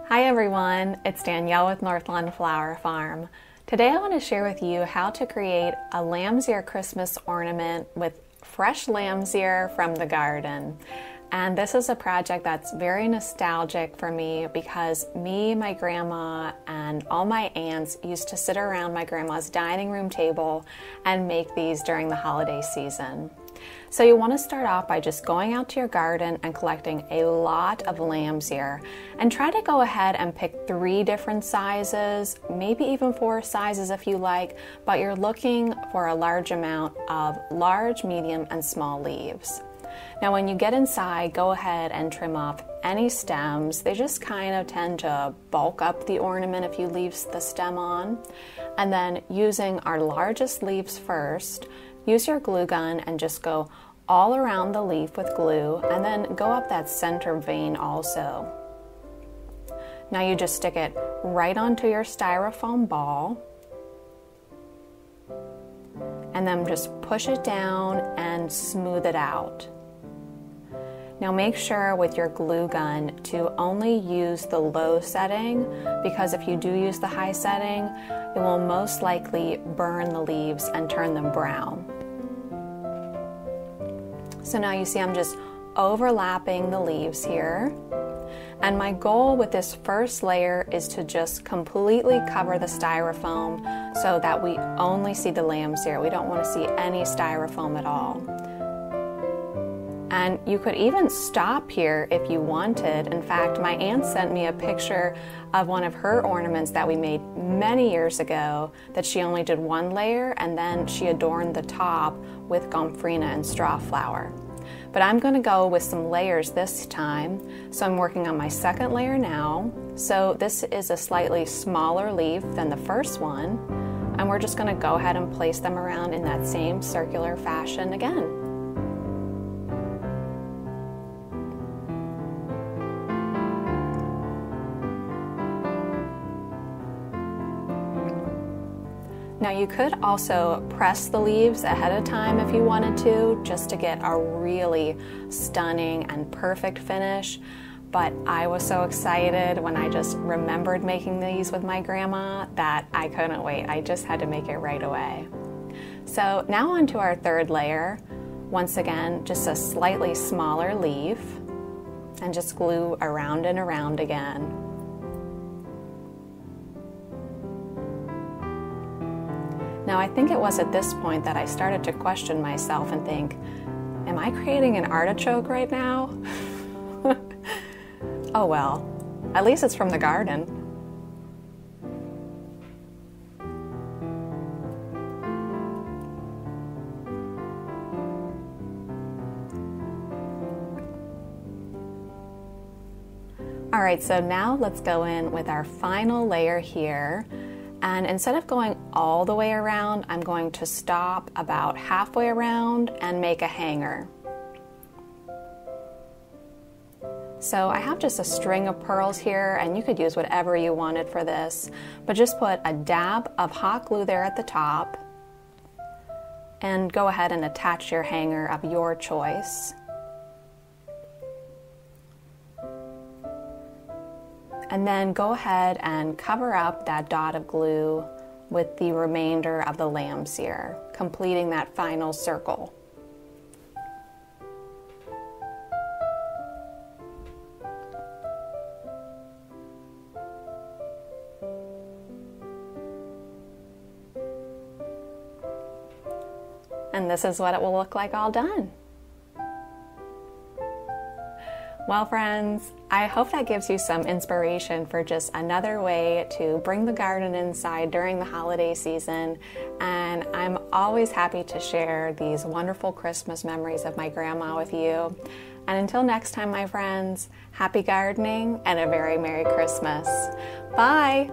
Hi everyone, it's Danielle with Northlawn Flower Farm. Today I want to share with you how to create a lamb's ear Christmas ornament with fresh lamb's ear from the garden. And this is a project that's very nostalgic for me because me, my grandma, and all my aunts used to sit around my grandma's dining room table and make these during the holiday season. So you want to start off by just going out to your garden and collecting a lot of lamb's ear, and try to go ahead and pick 3 different sizes, maybe even 4 sizes if you like, but you're looking for a large amount of large, medium, and small leaves. Now when you get inside, go ahead and trim off any stems. They just kind of tend to bulk up the ornament if you leave the stem on. And then using our largest leaves first, use your glue gun and just go all around the leaf with glue, and then go up that center vein also. Now you just stick it right onto your styrofoam ball, and then just push it down and smooth it out. Now make sure with your glue gun to only use the low setting, because if you do use the high setting, it will most likely burn the leaves and turn them brown. So now you see I'm just overlapping the leaves here. And my goal with this first layer is to just completely cover the styrofoam so that we only see the lamb's ear. We don't want to see any styrofoam at all. And you could even stop here if you wanted. In fact, my aunt sent me a picture of one of her ornaments that we made many years ago that she only did 1 layer, and then she adorned the top with gomphrena and straw flower. But I'm going to go with some layers this time, so I'm working on my second layer now. So this is a slightly smaller leaf than the first one, and we're just going to go ahead and place them around in that same circular fashion again. Now you could also press the leaves ahead of time if you wanted to, just to get a really stunning and perfect finish. But I was so excited when I just remembered making these with my grandma that I couldn't wait. I just had to make it right away. So now on to our third layer. Once again, just a slightly smaller leaf, and just glue around and around again. Now I think it was at this point that I started to question myself and think, am I creating an artichoke right now? Oh well, at least it's from the garden. All right, so now let's go in with our final layer here. And instead of going all the way around, I'm going to stop about halfway around and make a hanger. So I have just a string of pearls here, and you could use whatever you wanted for this, but just put a dab of hot glue there at the top and go ahead and attach your hanger of your choice. And then go ahead and cover up that dot of glue with the remainder of the lamb's ear, completing that final circle. And this is what it will look like all done. Well friends, I hope that gives you some inspiration for just another way to bring the garden inside during the holiday season. And I'm always happy to share these wonderful Christmas memories of my grandma with you. And until next time, my friends, happy gardening and a very Merry Christmas. Bye!